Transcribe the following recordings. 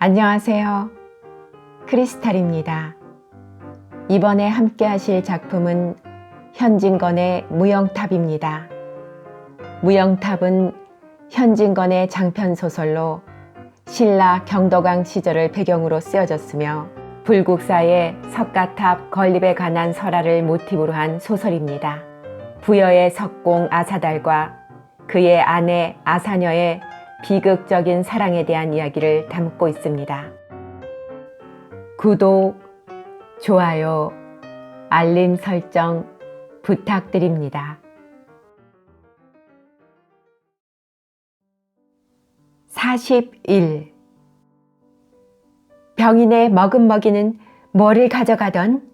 안녕하세요. 크리스탈입니다. 이번에 함께 하실 작품은 현진건의 무영탑입니다. 무영탑은 현진건의 장편소설로 신라 경덕왕 시절을 배경으로 쓰여졌으며 불국사의 석가탑 건립에 관한 설화를 모티브로 한 소설입니다. 부여의 석공 아사달과 그의 아내 아사녀의 비극적인 사랑에 대한 이야기를 담고 있습니다. 구독, 좋아요, 알림 설정 부탁드립니다. 41. 병인의 머금먹이는 뭐를 가져가던?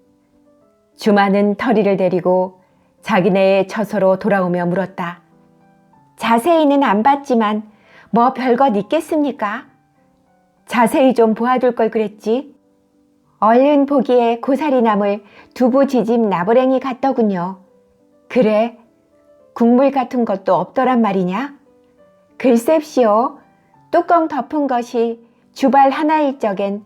주마는 터리를 데리고 자기네의 처소로 돌아오며 물었다. 자세히는 안 봤지만 뭐 별것 있겠습니까? 자세히 좀 보아둘 걸 그랬지. 얼른 보기에 고사리나물 두부지짐 나부랭이 같더군요. 그래, 국물 같은 것도 없더란 말이냐? 글쎄시오, 뚜껑 덮은 것이 주발 하나일 적엔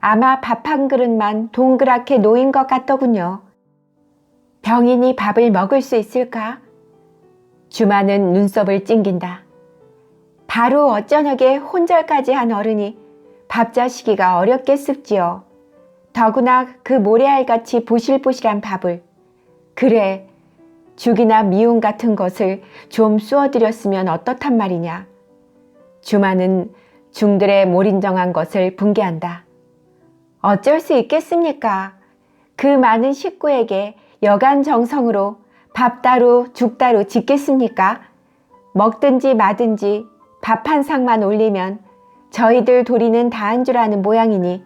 아마 밥 한 그릇만 동그랗게 놓인 것 같더군요. 병인이 밥을 먹을 수 있을까? 주마는 눈썹을 찡긴다. 바로 어쩌녁에 혼절까지 한 어른이 밥 자시기가 어렵겠습지요. 더구나 그 모래알같이 보실보실한 밥을. 그래, 죽이나 미움 같은 것을 좀 쑤어드렸으면 어떻단 말이냐. 주마는 중들의 몰인정한 것을 분개한다. 어쩔 수 있겠습니까? 그 많은 식구에게 여간 정성으로 밥 따로 죽 따로 짓겠습니까? 먹든지 마든지 밥 한 상만 올리면 저희들 도리는 다 한 줄 아는 모양이니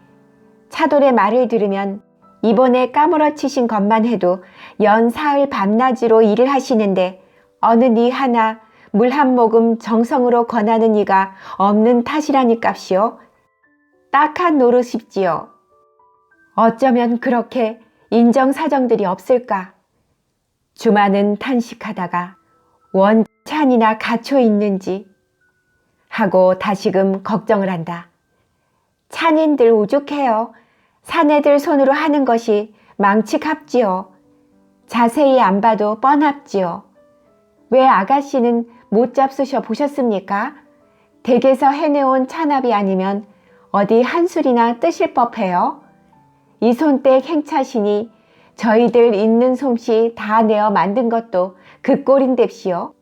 차돌의 말을 들으면 이번에 까무러치신 것만 해도 연 사흘 밤낮으로 일을 하시는데 어느 니 하나 물 한 모금 정성으로 권하는 이가 없는 탓이라니깝시오. 딱한 노릇입지요. 어쩌면 그렇게 인정사정들이 없을까. 주마는 탄식하다가 원찬이나 갇혀 있는지 하고 다시금 걱정을 한다. 찬인들 오죽해요. 사내들 손으로 하는 것이 망측합지요. 자세히 안 봐도 뻔합지요. 왜 아가씨는 못 잡수셔 보셨습니까? 댁에서 해내온 찬압이 아니면 어디 한술이나 뜨실 법해요. 이 손댁 행차시니 저희들 있는 솜씨 다 내어 만든 것도 그 꼴인뎁시오.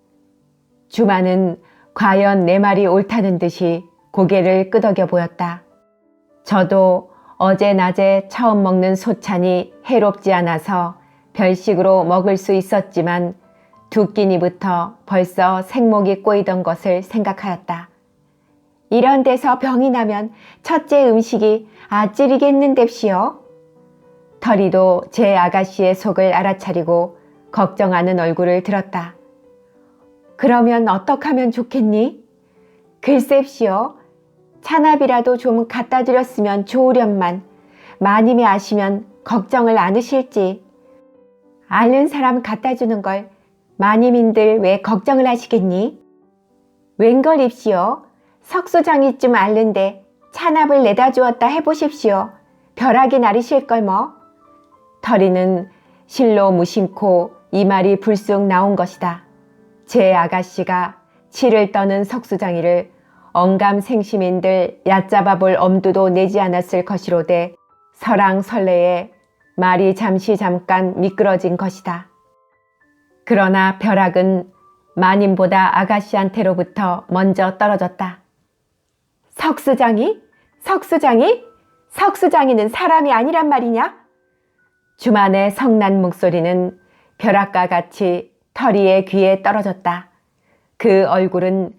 주마는 과연 내 말이 옳다는 듯이 고개를 끄덕여 보였다. 저도 어제 낮에 처음 먹는 소찬이 해롭지 않아서 별식으로 먹을 수 있었지만 두 끼니부터 벌써 생목이 꼬이던 것을 생각하였다. 이런 데서 병이 나면 첫째 음식이 아찔이겠는뎁시오. 터리도 제 아가씨의 속을 알아차리고 걱정하는 얼굴을 들었다. 그러면 어떡하면 좋겠니? 글쎄시오. 찬압이라도 좀 갖다 드렸으면 좋으련만 마님이 아시면 걱정을 않으실지. 아는 사람 갖다 주는 걸 마님인들 왜 걱정을 하시겠니? 웬걸입시오. 석수장이쯤 앓는데 찬압을 내다 주었다 해보십시오. 벼락이 나르실걸 뭐. 터리는 실로 무심코 이 말이 불쑥 나온 것이다. 제 아가씨가 치를 떠는 석수장이를 언감생심인들 얕잡아 볼 엄두도 내지 않았을 것이로되 설왕설래에 말이 잠깐 미끄러진 것이다. 그러나 벼락은 마님보다 아가씨한테로부터 먼저 떨어졌다. 석수장이? 석수장이? 석수장이는 사람이 아니란 말이냐? 주만의 성난 목소리는 벼락과 같이 터리의 귀에 떨어졌다. 그 얼굴은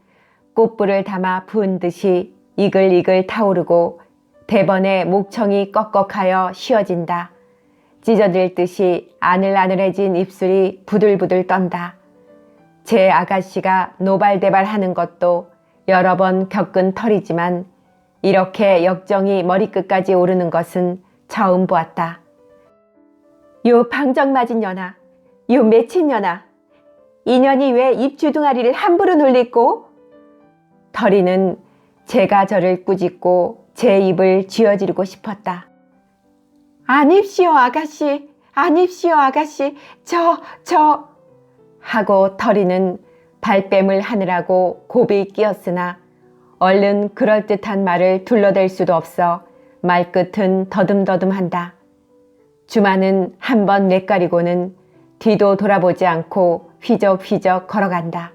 꽃불을 담아 부은 듯이 이글이글 타오르고 대번에 목청이 꺽꺽하여 쉬어진다. 찢어질 듯이 아늘아늘해진 입술이 부들부들 떤다. 제 아가씨가 노발대발하는 것도 여러 번 겪은 터리지만 이렇게 역정이 머리끝까지 오르는 것은 처음 보았다. 요 방정 맞은 년아, 요 맺힌 년아, 인연이 왜 입주둥아리를 함부로 놀리고? 터리는 제가 저를 꾸짖고 제 입을 쥐어지르고 싶었다. 아닙시오, 아가씨. 아닙시오, 아가씨. 하고 털이는 발뺌을 하느라고 곱이 끼었으나 얼른 그럴듯한 말을 둘러댈 수도 없어 말끝은 더듬더듬한다. 주마는 한번 뇌까리고는 뒤도 돌아보지 않고 휘적휘적 걸어간다.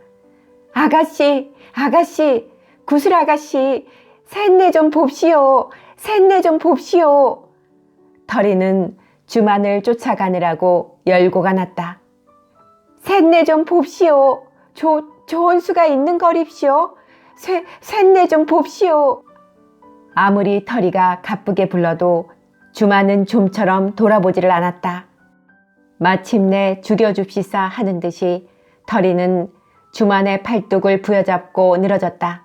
아가씨, 아가씨, 구슬 아가씨, 셋내 좀 봅시오. 셋내 좀 봅시오. 털이는 주만을 쫓아가느라고 열고가 났다. 셋내 좀 봅시오. 좋은 수가 있는 거립시오. 셋내 좀 봅시오. 아무리 털이가 가쁘게 불러도 주만은 좀처럼 돌아보지를 않았다. 마침내 죽여줍시사 하는 듯이 털이는 주만의 팔뚝을 부여잡고 늘어졌다.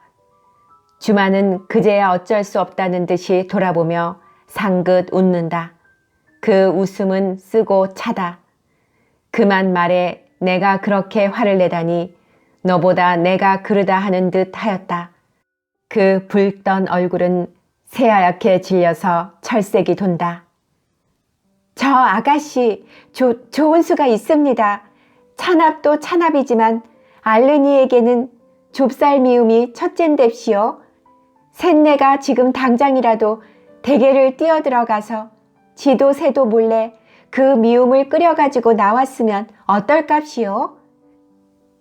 주만은 그제야 어쩔 수 없다는 듯이 돌아보며 상긋 웃는다. 그 웃음은 쓰고 차다. 그만 말해 내가 그렇게 화를 내다니 너보다 내가 그르다 하는 듯 하였다. 그 붉던 얼굴은 새하얗게 질려서 철색이 돈다. 저 아가씨 좋은 수가 있습니다. 찬압도 찬압이지만 알르니에게는 좁쌀 미움이 첫째인뎁시오. 셋내가 지금 당장이라도 대게를 뛰어들어가서 지도 새도 몰래 그 미움을 끓여가지고 나왔으면 어떨깝시오?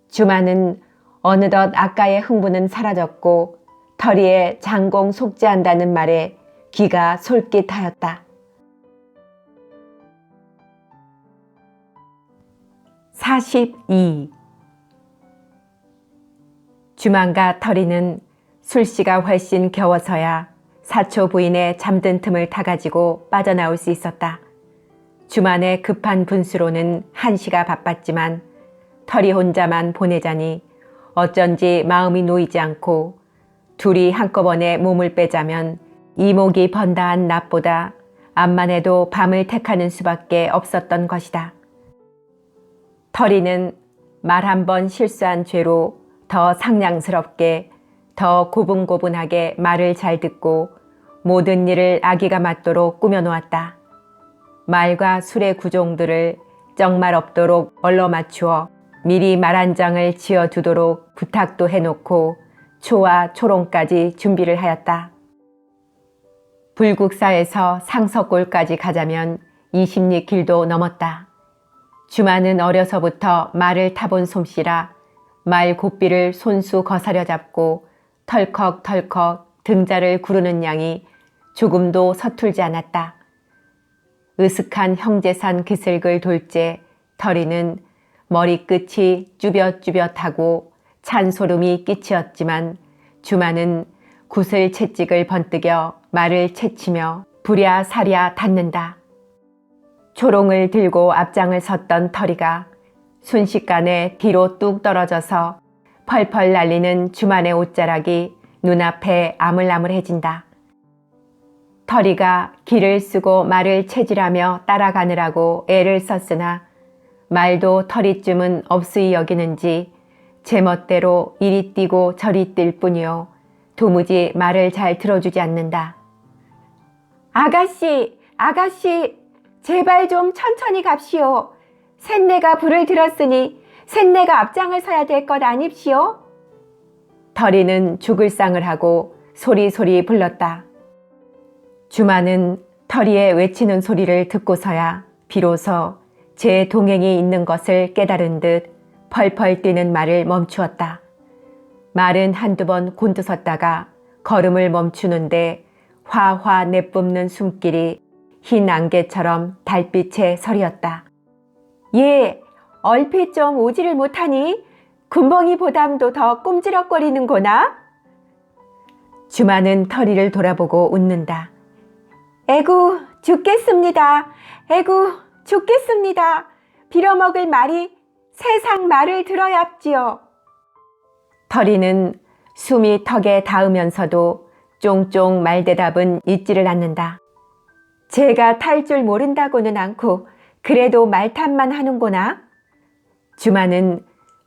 주마는 어느덧 아까의 흥분은 사라졌고 털이의 장공 속죄한다는 말에 귀가 솔깃하였다. 42. 주만과 털이는 술씨가 훨씬 겨워서야 사초 부인의 잠든 틈을 타가지고 빠져나올 수 있었다. 주만의 급한 분수로는 한시가 바빴지만 털이 혼자만 보내자니 어쩐지 마음이 놓이지 않고 둘이 한꺼번에 몸을 빼자면 이목이 번다한 낮보다 암만 해도 밤을 택하는 수밖에 없었던 것이다. 털이는 말 한 번 실수한 죄로 더 상냥스럽게 더 고분고분하게 말을 잘 듣고 모든 일을 아기가 맞도록 꾸며놓았다. 말과 술의 구종들을 정말 없도록 얼러 맞추어 미리 말 한 장을 지어두도록 부탁도 해놓고 초와 초롱까지 준비를 하였다. 불국사에서 상석골까지 가자면 20리 길도 넘었다. 주마는 어려서부터 말을 타본 솜씨라 말 고삐를 손수 거사려 잡고 털컥털컥 등자를 구르는 양이 조금도 서툴지 않았다. 으슥한 형제산 기슭을 돌째 털이는 머리끝이 쭈뼛쭈뼛하고 찬소름이 끼치었지만 주마는 구슬 채찍을 번뜩여 말을 채치며 부랴사랴 닫는다. 초롱을 들고 앞장을 섰던 털이가 순식간에 뒤로 뚝 떨어져서 펄펄 날리는 주만의 옷자락이 눈앞에 아물아물해진다. 털이가 기를 쓰고 말을 채질하며 따라가느라고 애를 썼으나 말도 털이쯤은 없으이 여기는지 제멋대로 이리 뛰고 저리 뛸 뿐이요 도무지 말을 잘 들어주지 않는다. 아가씨, 아가씨, 제발 좀 천천히 갑시오. 셋내가 불을 들었으니 셋내가 앞장을 서야 될 것 아닙시오? 털이는 죽을 상을 하고 소리소리 불렀다. 주마는 털이의 외치는 소리를 듣고서야 비로소 제 동행이 있는 것을 깨달은 듯 펄펄 뛰는 말을 멈추었다. 말은 한두 번 곤두섰다가 걸음을 멈추는데 화화 내뿜는 숨길이 흰 안개처럼 달빛에 서리었다. 예, 얼핏 좀 오지를 못하니 군벙이 보담도 더 꼼지럭거리는구나. 주마는 털이를 돌아보고 웃는다. 에구 죽겠습니다. 에구 죽겠습니다. 빌어먹을 말이 세상 말을 들어야 합지요. 털이는 숨이 턱에 닿으면서도 쫑쫑 말대답은 잊지를 않는다. 제가 탈 줄 모른다고는 않고 그래도 말탄만 하는구나. 주마는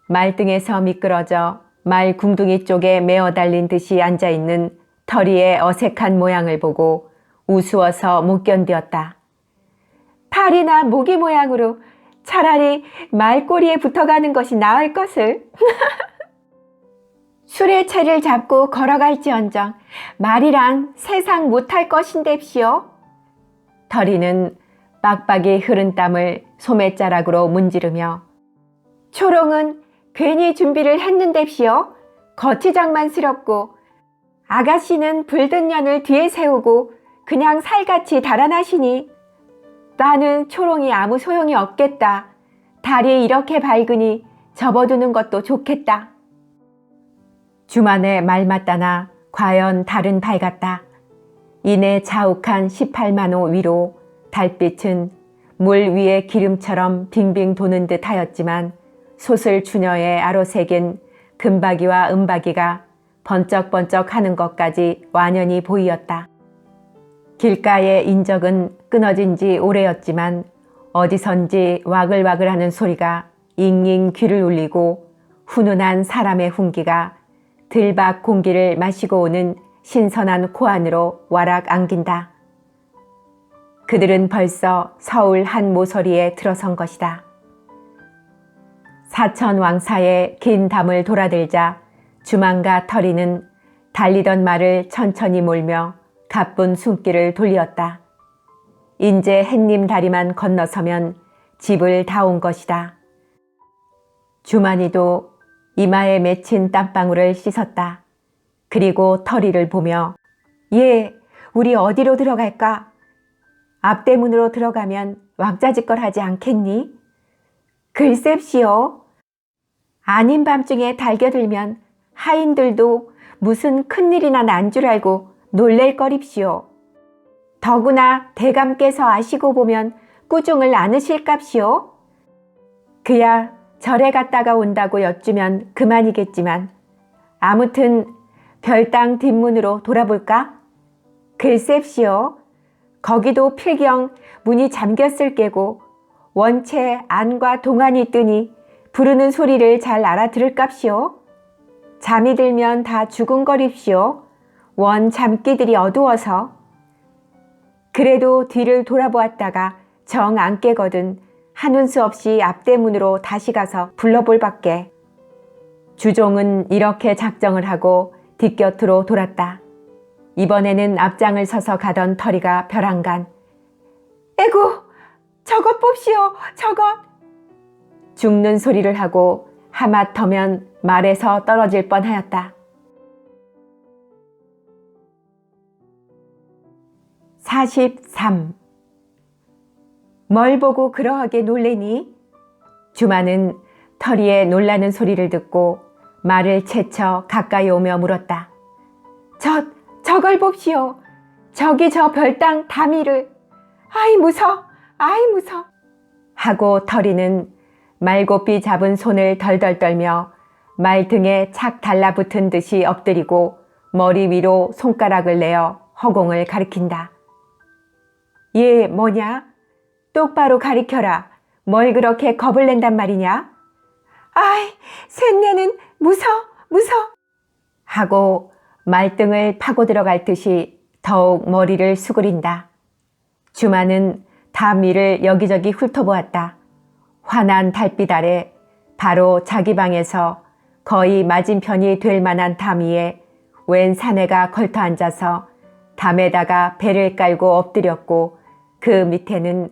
말등에서 미끄러져 말 궁둥이 쪽에 메어 달린 듯이 앉아있는 털이의 어색한 모양을 보고 우스워서 못 견디었다. 팔이나 모기 모양으로 차라리 말꼬리에 붙어가는 것이 나을 것을. 수레채를 잡고 걸어갈지언정 말이란 세상 못할 것인뎁시오. 털이는 빡빡이 흐른 땀을 소매자락으로 문지르며 초롱은 괜히 준비를 했는뎁시오. 거치장만스럽고 아가씨는 불든 년을 뒤에 세우고 그냥 살같이 달아나시니 나는 초롱이 아무 소용이 없겠다. 달이 이렇게 밝으니 접어두는 것도 좋겠다. 주만의 말 맞다나 과연 달은 밝았다. 이내 자욱한 18만호 위로 달빛은 물 위에 기름처럼 빙빙 도는 듯 하였지만 솟을 추녀의 아로색인 금박이와 은박이가 번쩍번쩍 하는 것까지 완연히 보이었다. 길가의 인적은 끊어진 지 오래였지만 어디선지 와글와글 하는 소리가 잉잉 귀를 울리고 훈훈한 사람의 훈기가 들박 공기를 마시고 오는 신선한 코 안으로 와락 안긴다. 그들은 벌써 서울 한 모서리에 들어선 것이다. 사천 왕사의 긴 담을 돌아들자 주만과 털이는 달리던 말을 천천히 몰며 가쁜 숨길을 돌렸다. 인제 햇님 다리만 건너서면 집을 다 온 것이다. 주만이도 이마에 맺힌 땀방울을 씻었다. 그리고 털이를 보며 예, 우리 어디로 들어갈까? 앞대문으로 들어가면 왁자지껄 하지 않겠니? 글셉시오. 아닌 밤중에 달겨들면 하인들도 무슨 큰일이나 난 줄 알고 놀랄 거립시오. 더구나 대감께서 아시고 보면 꾸중을 않으실갑시오. 그야 절에 갔다가 온다고 여쭈면 그만이겠지만 아무튼 별당 뒷문으로 돌아볼까? 글셉시오. 거기도 필경 문이 잠겼을 게고 원체 안과 동안이 뜨니 부르는 소리를 잘 알아들을갑시오. 잠이 들면 다 죽은거립시오. 원 잠기들이 어두워서. 그래도 뒤를 돌아보았다가 정 안 깨거든 한운 수 없이 앞대문으로 다시 가서 불러볼 밖에. 주종은 이렇게 작정을 하고 뒷곁으로 돌았다. 이번에는 앞장을 서서 가던 털이가 벼랑간 에구, 저것 봅시오, 저것. 죽는 소리를 하고 하마터면 말에서 떨어질 뻔하였다. 43. 뭘 보고 그러하게 놀래니? 주만은 털이의 놀라는 소리를 듣고 말을 채쳐 가까이 오며 물었다. 저걸 봅시오. 저기 저 별당 다미를. 아이 무서, 아이 무서. 하고 털이는 말고삐 잡은 손을 덜덜 떨며 말 등에 착 달라붙은 듯이 엎드리고 머리 위로 손가락을 내어 허공을 가리킨다. 얘 뭐냐? 똑바로 가리켜라. 뭘 그렇게 겁을 낸단 말이냐? 아이, 셋내는 무서 하고 말등을 파고 들어갈 듯이 더욱 머리를 수그린다. 주만은 다미를 여기저기 훑어보았다. 환한 달빛 아래 바로 자기 방에서 거의 맞은편이 될 만한 담 위에 웬 사내가 걸터 앉아서 담에다가 배를 깔고 엎드렸고 그 밑에는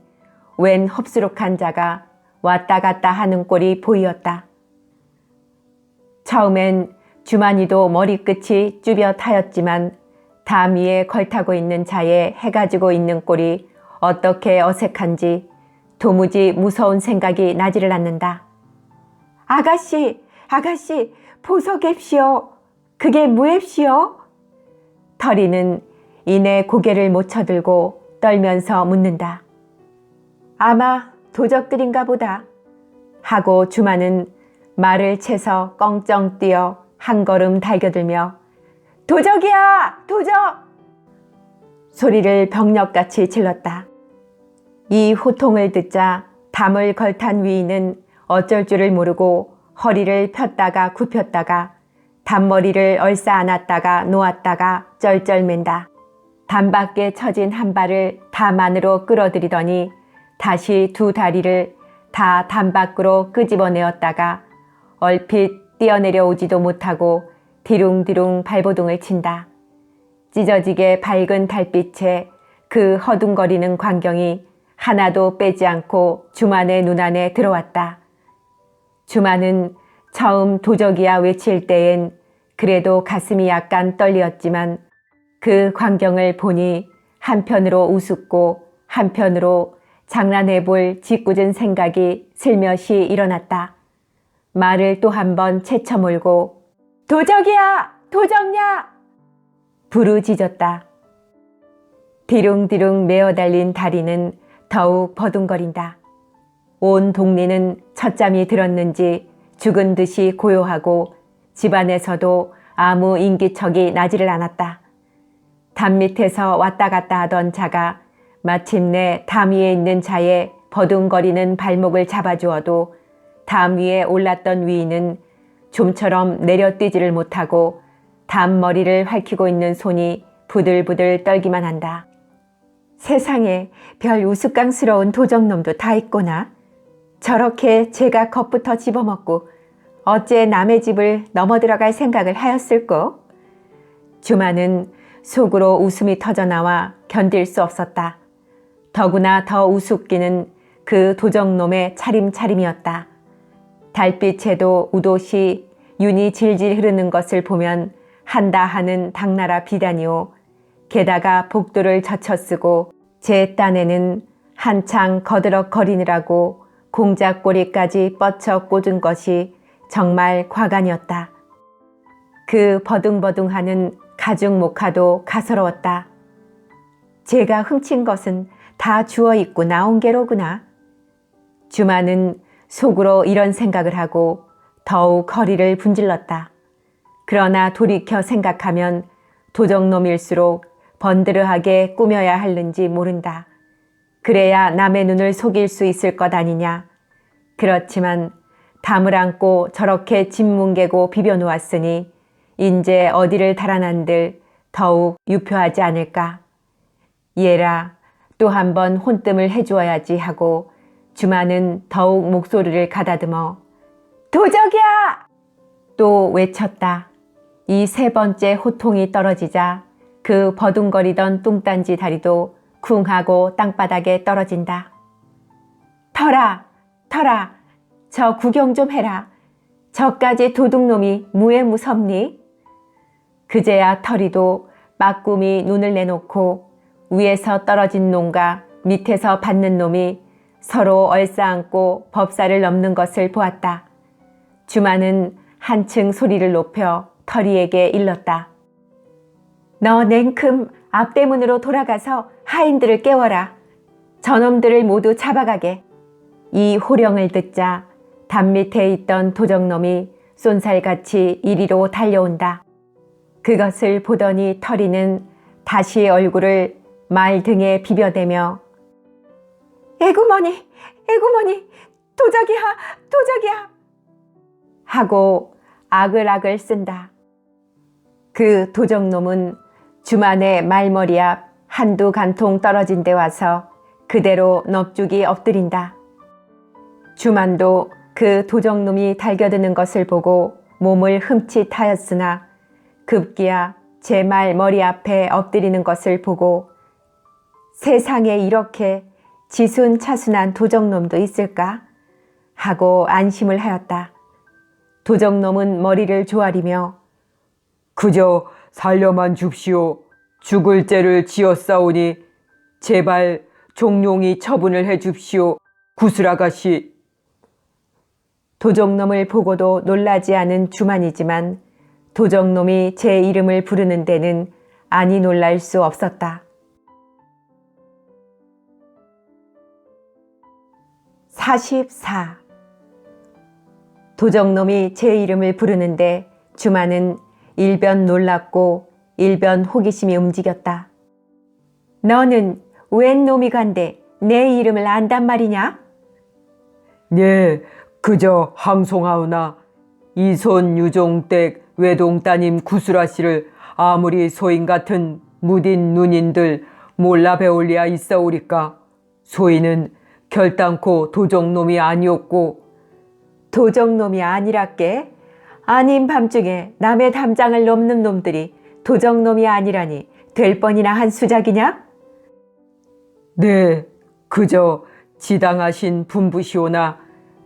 웬 흡수룩한 자가 왔다 갔다 하는 꼴이 보이었다. 처음엔 주만이도 머리끝이 쭈뼛하였지만 담 위에 걸타고 있는 자에 해가지고 있는 꼴이 어떻게 어색한지 도무지 무서운 생각이 나지를 않는다. 아가씨, 보소갭시오. 그게 무앱시오? 털이는 이내 고개를 못 쳐들고 떨면서 묻는다. 아마 도적들인가 보다. 하고 주만은 말을 채서 껑쩡 뛰어 한 걸음 달겨들며 도적이야! 도적! 소리를 병력같이 질렀다. 이 호통을 듣자 담을 걸탄 위인은 어쩔 줄을 모르고 허리를 폈다가 굽혔다가 단머리를 얼싸 안았다가 놓았다가 쩔쩔맨다. 단밖에 처진 한 발을 담 안으로 끌어들이더니 다시 두 다리를 다 담 밖으로 끄집어내었다가 얼핏 뛰어내려오지도 못하고 디룽디룽 발버둥을 친다. 찢어지게 밝은 달빛에 그 허둥거리는 광경이 하나도 빼지 않고 주만의 눈 안에 들어왔다. 주만은 처음 도적이야 외칠 때엔 그래도 가슴이 약간 떨리었지만 그 광경을 보니 한편으로 우습고 한편으로 장난해볼 짓궂은 생각이 슬며시 일어났다. 말을 또 한 번 채쳐몰고 도적이야! 도적냐! 부르짖었다. 디룽디룽 메어달린 다리는 더욱 버둥거린다. 온 동리는 첫잠이 들었는지 죽은 듯이 고요하고 집안에서도 아무 인기척이 나지를 않았다. 담 밑에서 왔다 갔다 하던 자가 마침내 담 위에 있는 자의 버둥거리는 발목을 잡아주어도 담 위에 올랐던 위인은 좀처럼 내려뛰지를 못하고 담 머리를 핥히고 있는 손이 부들부들 떨기만 한다. 세상에 별 우스꽝스러운 도적놈도 다 있구나. 저렇게 제가 겁부터 집어먹고 어째 남의 집을 넘어들어갈 생각을 하였을꼬? 주만은 속으로 웃음이 터져나와 견딜 수 없었다. 더구나 더 우습기는 그 도적놈의 차림차림이었다. 달빛에도 우도시 윤이 질질 흐르는 것을 보면 한다 하는 당나라 비단이요. 게다가 복도를 젖혀 쓰고 제 딴에는 한창 거드럭거리느라고 공작꼬리까지 뻗쳐 꽂은 것이 정말 과간이었다. 그 버둥버둥하는 가죽 목화도 가서러웠다. 제가 훔친 것은 다 주워 입고 나온 게로구나. 주만은 속으로 이런 생각을 하고 더욱 허리를 분질렀다. 그러나 돌이켜 생각하면 도적놈일수록 번드르하게 꾸며야 할는지 모른다. 그래야 남의 눈을 속일 수 있을 것 아니냐. 그렇지만 담을 안고 저렇게 짐 뭉개고 비벼놓았으니 인제 어디를 달아난들 더욱 유표하지 않을까. 얘라 또 한 번 혼뜸을 해주어야지 하고 주만은 더욱 목소리를 가다듬어 도적이야! 또 외쳤다. 이 세 번째 호통이 떨어지자 그 버둥거리던 뚱딴지 다리도 쿵 하고 땅바닥에 떨어진다. 터라! 터라! 저 구경 좀 해라. 저까지 도둑놈이 무에 무섭니? 그제야 터리도 빠꿈이 눈을 내놓고 위에서 떨어진 놈과 밑에서 받는 놈이 서로 얼싸안고 법사를 넘는 것을 보았다. 주만은 한층 소리를 높여 터리에게 일렀다. 너 냉큼 앞대문으로 돌아가서 하인들을 깨워라. 저놈들을 모두 잡아가게. 이 호령을 듣자 담 밑에 있던 도적놈이 쏜살같이 이리로 달려온다. 그것을 보더니 터리는 다시 얼굴을 말 등에 비벼대며 에구머니, 에구머니, 도적이야, 도적이야 하고 아글아글 쓴다. 그 도적놈은 주만의 말머리 앞 한두 간통 떨어진 데 와서 그대로 넙죽이 엎드린다. 주만도 그 도적놈이 달겨드는 것을 보고 몸을 흠칫하였으나 급기야 제 말 머리 앞에 엎드리는 것을 보고 세상에 이렇게 지순차순한 도적놈도 있을까? 하고 안심을 하였다. 도적놈은 머리를 조아리며 그저 살려만 줍시오. 죽을 죄를 지었사오니 제발 종용이 처분을 해 줍시오. 구슬아가씨. 도적놈을 보고도 놀라지 않은 주만이지만 도적놈이 제 이름을 부르는 데는 아니 놀랄 수 없었다. 44. 도적놈이 제 이름을 부르는데 주만은 일변 놀랍고 일변 호기심이 움직였다. 너는 웬 놈이간데 내 이름을 안단 말이냐? 네, 그저 항송하오나 이손 유종댁 외동 따님 구슬아 씨를 아무리 소인 같은 무딘 누님들 몰라 배울 리야 있어오리까. 소인은 결단코 도적놈이 아니었고. 도적놈이 아니랄게? 아닌 밤중에 남의 담장을 넘는 놈들이 도적놈이 아니라니 될 뻔이나 한 수작이냐? 네, 그저 지당하신 분부시오나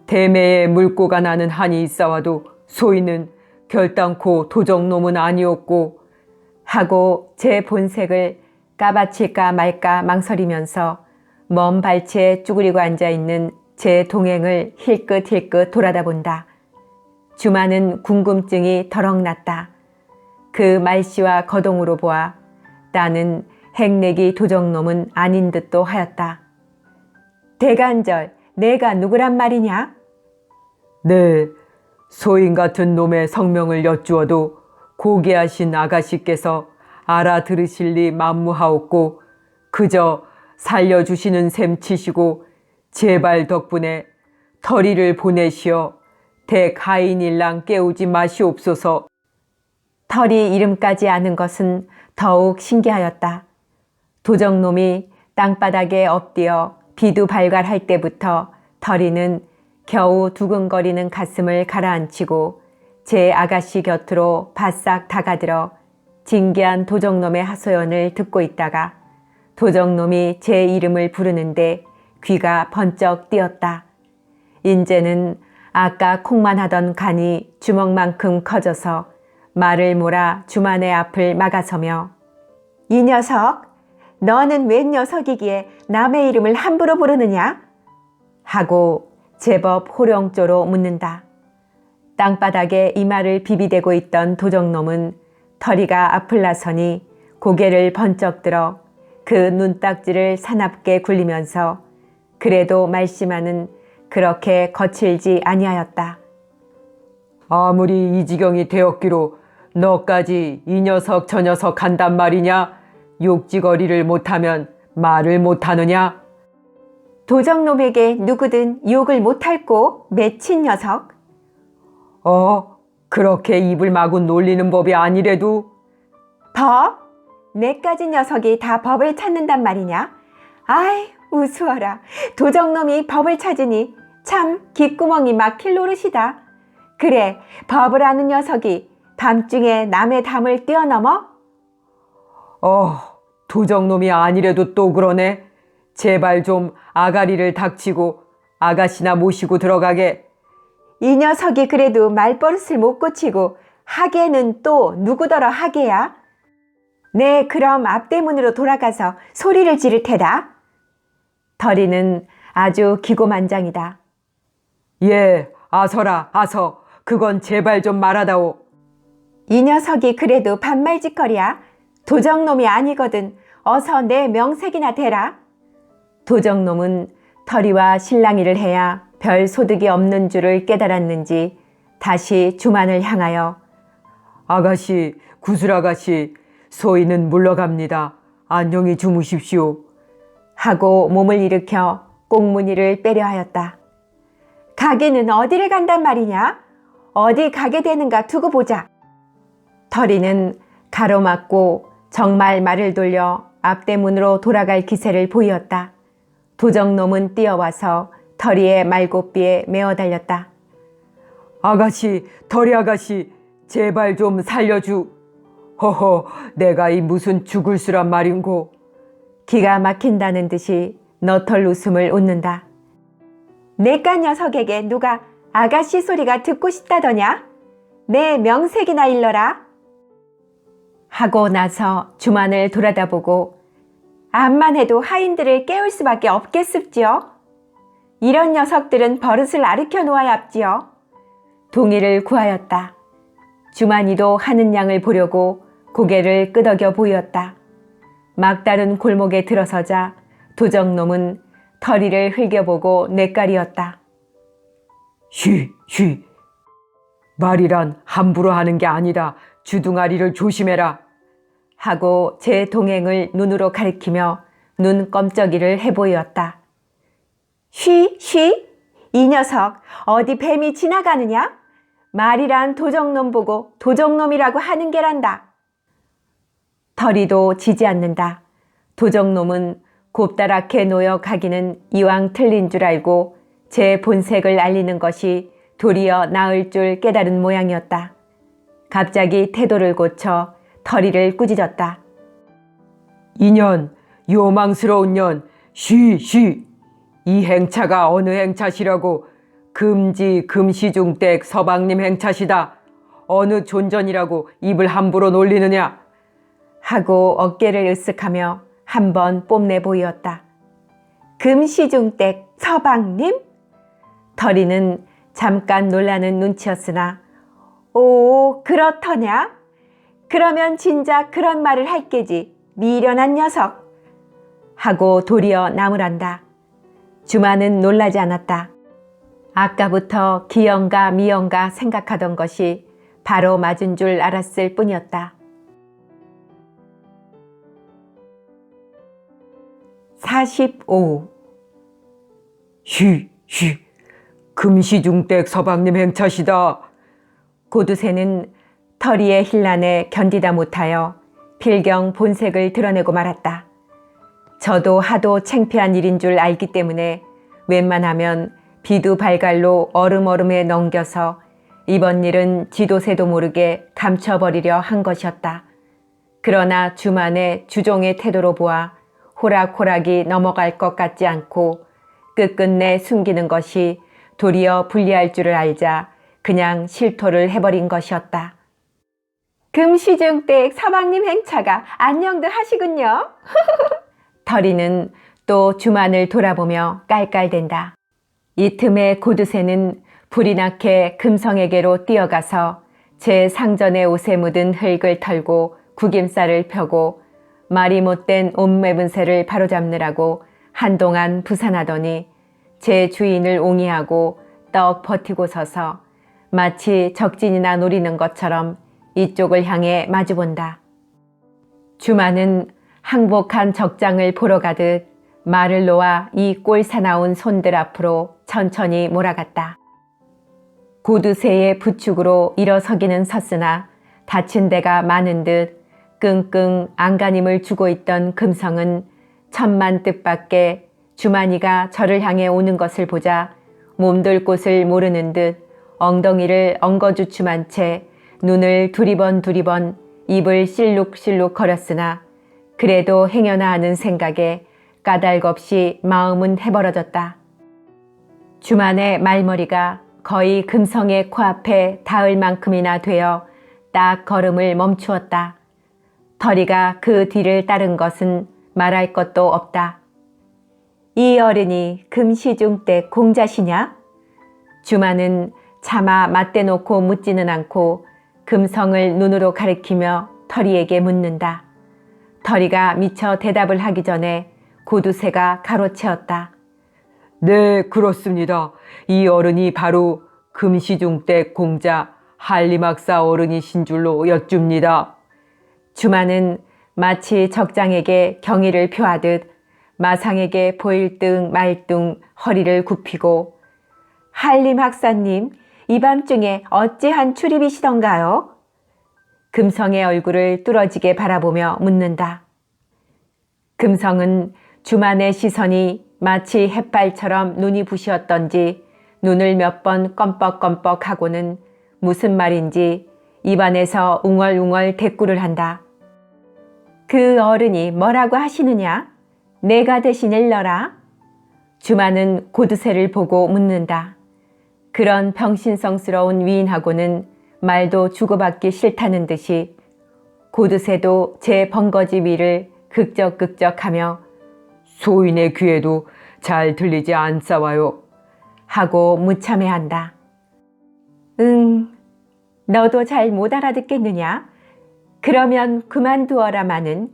대매에 물고가 나는 한이 있사와도 소인은 결단코 도적놈은 아니었고. 하고 제 본색을 까바칠까 말까 망설이면서 먼 발치에 쭈그리고 앉아있는 제 동행을 힐끗힐끗 돌아다 본다. 주마는 궁금증이 더럭 났다. 그 말씨와 거동으로 보아 나는 행내기 도적놈은 아닌 듯도 하였다. 대간절, 내가 누구란 말이냐? 네, 소인 같은 놈의 성명을 여쭈어도 고귀하신 아가씨께서 알아들으실 리 만무하옵고 그저 살려주시는 셈 치시고 제발 덕분에 터리를 보내시어 대가인일랑 깨우지 마시옵소서. 터리 이름까지 아는 것은 더욱 신기하였다. 도적놈이 땅바닥에 엎드려 비두발갈할 때부터 터리는 겨우 두근거리는 가슴을 가라앉히고 제 아가씨 곁으로 바싹 다가들어 진기한 도적놈의 하소연을 듣고 있다가 도적놈이 제 이름을 부르는데 귀가 번쩍 띄었다. 인제는 아까 콩만 하던 간이 주먹만큼 커져서 말을 몰아 주만의 앞을 막아서며 이 녀석, 너는 웬 녀석이기에 남의 이름을 함부로 부르느냐? 하고 제법 호령조로 묻는다. 땅바닥에 이마를 비비대고 있던 도적놈은 터리가 앞을 나서니 고개를 번쩍 들어 그 눈딱지를 사납게 굴리면서 그래도 말씨만은 그렇게 거칠지 아니하였다. 아무리 이 지경이 되었기로 너까지 이 녀석 저 녀석 한단 말이냐? 욕지거리를 못하면 말을 못하느냐? 도적놈에게 누구든 욕을 못할꼬 맺힌 녀석. 그렇게 입을 마구 놀리는 법이 아니래도. 법? 내까지 녀석이 다 법을 찾는단 말이냐? 아이, 우스워라. 도적놈이 법을 찾으니 참 귓구멍이 막힐 노릇이다. 그래, 법을 아는 녀석이 밤중에 남의 담을 뛰어넘어? 도적놈이 아니래도 또 그러네. 제발 좀 아가리를 닥치고 아가씨나 모시고 들어가게. 이 녀석이 그래도 말버릇을 못 고치고 하계는 또 누구더러 하계야? 네, 그럼 앞대문으로 돌아가서 소리를 지를 테다. 터리는 아주 기고만장이다. 예, 아서라, 아서. 그건 제발 좀 말하다오. 이 녀석이 그래도 반말짓거리야. 도적놈이 아니거든. 어서 내 명색이나 대라. 도적놈은 터리와 실랑이를 해야 별 소득이 없는 줄을 깨달았는지 다시 주만을 향하여 아가씨, 구슬아가씨, 소인은 물러갑니다. 안녕히 주무십시오. 하고 몸을 일으켜 꽁무니를 빼려 하였다. 가게는 어디를 간단 말이냐? 어디 가게 되는가 두고 보자. 터리는 가로막고 정말 말을 돌려 앞대문으로 돌아갈 기세를 보이었다. 도적놈은 뛰어와서 터리의 말고삐에 메어 달렸다. 아가씨, 터리 아가씨, 제발 좀 살려주. 허허, 내가 이 무슨 죽을 수란 말인고. 기가 막힌다는 듯이 너털 웃음을 웃는다. 내까 녀석에게 누가 아가씨 소리가 듣고 싶다더냐? 내 명색이나 일러라. 하고 나서 주만을 돌아다보고 암만 해도 하인들을 깨울 수밖에 없겠습지요. 이런 녀석들은 버릇을 아르켜 놓아야 합지요. 동의를 구하였다. 주만이도 하는 양을 보려고 고개를 끄덕여 보였다. 막다른 골목에 들어서자 도적놈은 터리를 흘겨보고 뇌까리었다. 쉬. 말이란 함부로 하는 게 아니다. 주둥아리를 조심해라. 하고 제 동행을 눈으로 가리키며 눈껌쩍이를 해보였다. 쉬? 이 녀석 어디 뱀이 지나가느냐? 말이란 도적놈 보고 도적놈이라고 하는 게란다. 털이도 지지 않는다. 도적놈은 곱다랗게 놓여 가기는 이왕 틀린 줄 알고 제 본색을 알리는 것이 도리어 나을 줄 깨달은 모양이었다. 갑자기 태도를 고쳐 털이를 꾸짖었다. 이년, 요망스러운 년, 쉬. 이 행차가 어느 행차시라고? 금시중댁 서방님 행차시다. 어느 존전이라고 입을 함부로 놀리느냐? 하고 어깨를 으쓱하며 한번 뽐내 보이었다. 금시중댁 서방님? 털이는 잠깐 놀라는 눈치였으나 오, 그렇더냐? 그러면 진작 그런 말을 할 게지, 미련한 녀석. 하고 도리어 나무란다. 주마는 놀라지 않았다. 아까부터 기영가 미영가 생각하던 것이 바로 맞은 줄 알았을 뿐이었다. 45. 쉬. 금시중댁 서방님 행차시다. 고두새는 털이의 힐난에 견디다 못하여 필경 본색을 드러내고 말았다. 저도 하도 창피한 일인 줄 알기 때문에 웬만하면 비두발갈로 얼음에 넘겨서 이번 일은 지도새도 모르게 감춰버리려 한 것이었다. 그러나 주만의 주종의 태도로 보아 호락호락이 넘어갈 것 같지 않고 끝끝내 숨기는 것이 도리어 불리할 줄을 알자 그냥 실토를 해버린 것이었다. 금시중댁 서방님 행차가 안녕들 하시군요. 털이는 또 주만을 돌아보며 깔깔댄다. 이 틈에 고두새는 불이 나게 금성에게로 뛰어가서 제 상전의 옷에 묻은 흙을 털고 구김살을 펴고 말이 못된 옷매분 새를 바로잡느라고 한동안 부산하더니 제 주인을 옹이하고 떡 버티고 서서 마치 적진이나 노리는 것처럼 이쪽을 향해 마주본다. 주마는 항복한 적장을 보러 가듯 말을 놓아 이 꼴사나운 손들 앞으로 천천히 몰아갔다. 고두새의 부축으로 일어서기는 섰으나 다친 데가 많은 듯 끙끙 안간힘을 주고 있던 금성은 천만 뜻밖의 주만이가 저를 향해 오는 것을 보자 몸둘 곳을 모르는 듯 엉덩이를 엉거주춤한 채 눈을 두리번 입을 실룩실룩 거렸으나 그래도 행여나 하는 생각에 까닭없이 마음은 해버려졌다. 주만의 말머리가 거의 금성의 코앞에 닿을 만큼이나 되어 딱 걸음을 멈추었다. 털이가 그 뒤를 따른 것은 말할 것도 없다. 이 어른이 금시중댁 공자시냐? 주만은 차마 맞대놓고 묻지는 않고 금성을 눈으로 가리키며 털이에게 묻는다. 털이가 미처 대답을 하기 전에 고두새가 가로채었다. 네, 그렇습니다. 이 어른이 바로 금시중댁 공자 한림학사 어른이신 줄로 여쭙니다. 주만은 마치 적장에게 경의를 표하듯 마상에게 보일 등 말 등 허리를 굽히고 한림학사님, 이 밤중에 어찌한 출입이시던가요? 금성의 얼굴을 뚫어지게 바라보며 묻는다. 금성은 주만의 시선이 마치 햇발처럼 눈이 부시었던지 눈을 몇 번 껌뻑껌뻑하고는 무슨 말인지 입안에서 웅얼웅얼 대꾸를 한다. 그 어른이 뭐라고 하시느냐? 내가 대신 일러라. 주만은 고두새를 보고 묻는다. 그런 병신성스러운 위인하고는 말도 주고받기 싫다는 듯이 고두새도 제 번거지 위를 극적극적하며 소인의 귀에도 잘 들리지 않사와요. 하고 무참해한다. 응, 너도 잘 못 알아듣겠느냐? 그러면 그만두어라마는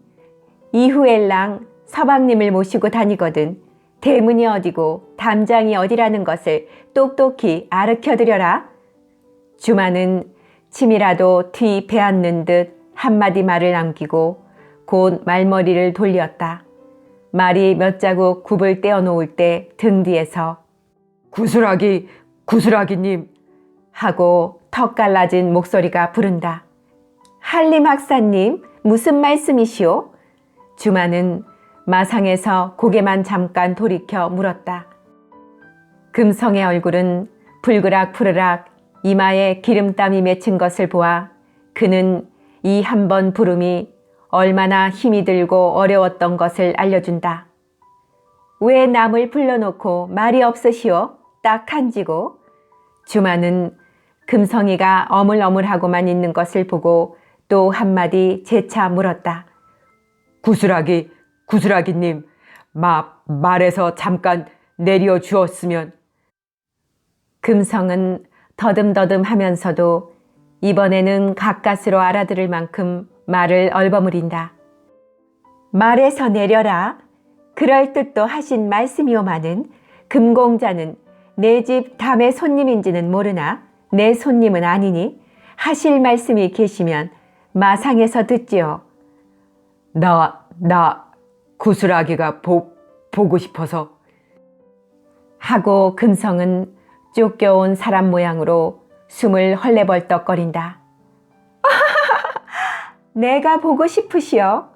이후엘랑 서방님을 모시고 다니거든 대문이 어디고 담장이 어디라는 것을 똑똑히 아르켜드려라. 주만은 침이라도 뒤 베앉는 듯 한마디 말을 남기고 곧 말머리를 돌렸다. 말이 몇 자국 굽을 떼어놓을 때 등 뒤에서 구슬하기님 하고 턱 갈라진 목소리가 부른다. 한림 학사님, 무슨 말씀이시오? 주마는 마상에서 고개만 잠깐 돌이켜 물었다. 금성의 얼굴은 불그락 이마에 기름땀이 맺힌 것을 보아 그는 이 한 번 부름이 얼마나 힘이 들고 어려웠던 것을 알려준다. 왜 남을 불러놓고 말이 없으시오? 딱 한지고. 주마는 금성이가 어물어물하고만 있는 것을 보고 또 한마디 재차 물었다. 구슬아기님, 말에서 잠깐 내려 주었으면. 금성은 더듬더듬 하면서도 이번에는 가까스로 알아들을 만큼 말을 얼버무린다. 말에서 내려라. 그럴 뜻도 하신 말씀이오마는 금공자는 내 집 담의 손님인지는 모르나 내 손님은 아니니 하실 말씀이 계시면 마상에서 듣지요. 나 구슬아기가 보고 싶어서. 하고 금성은 쫓겨온 사람 모양으로 숨을 헐레벌떡거린다. 내가 보고 싶으시오?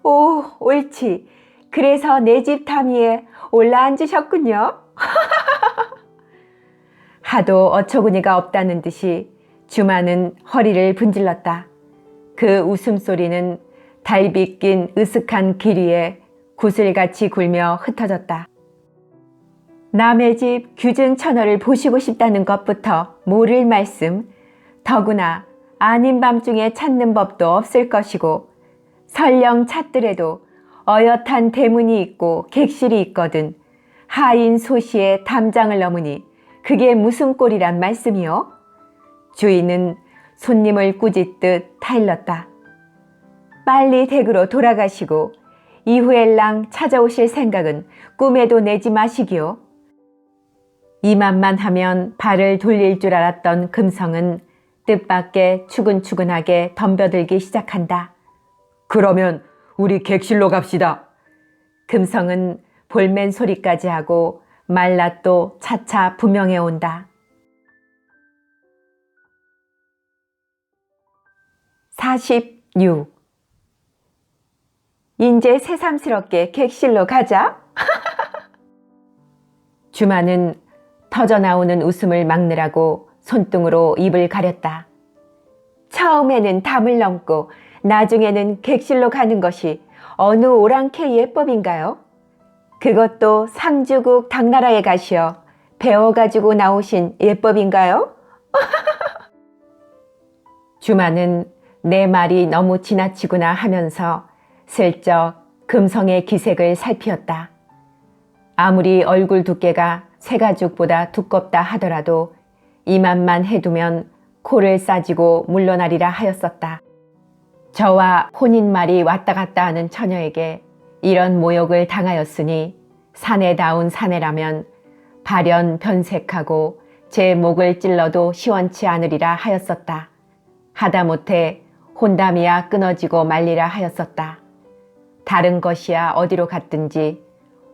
오, 옳지. 그래서 내 집 담위에 올라앉으셨군요. 하도 어처구니가 없다는 듯이 주마는 허리를 분질렀다. 그 웃음소리는 달빛 낀 으슥한 길 위에 구슬같이 굴며 흩어졌다. 남의 집 규증 처녀를 보시고 싶다는 것부터 모를 말씀, 더구나 아닌 밤중에 찾는 법도 없을 것이고 설령 찾더라도 어엿한 대문이 있고 객실이 있거든 하인 소시의 담장을 넘으니 그게 무슨 꼴이란 말씀이요? 주인은 손님을 꾸짖듯 타일렀다. 빨리 댁으로 돌아가시고 이후엘랑 찾아오실 생각은 꿈에도 내지 마시기요. 이만만 하면 발을 돌릴 줄 알았던 금성은 뜻밖의 추근추근하게 덤벼들기 시작한다. 그러면 우리 객실로 갑시다. 금성은 볼멘 소리까지 하고 말라 또 차차 분명해 온다. 46. 인제 새삼스럽게 객실로 가자. 주마는 터져나오는 웃음을 막느라고 손등으로 입을 가렸다. 처음에는 담을 넘고 나중에는 객실로 가는 것이 어느 오랑캐 예법인가요? 그것도 상주국 당나라에 가시어 배워가지고 나오신 예법인가요? 주마는 내 말이 너무 지나치구나 하면서 슬쩍 금성의 기색을 살피었다. 아무리 얼굴 두께가 새가죽보다 두껍다 하더라도 이만만 해두면 코를 싸지고 물러나리라 하였었다. 저와 혼인말이 왔다 갔다 하는 처녀에게 이런 모욕을 당하였으니 사내다운 사내라면 발연 변색하고 제 목을 찔러도 시원치 않으리라 하였었다. 하다못해 혼담이야 끊어지고 말리라 하였었다. 다른 것이야 어디로 갔든지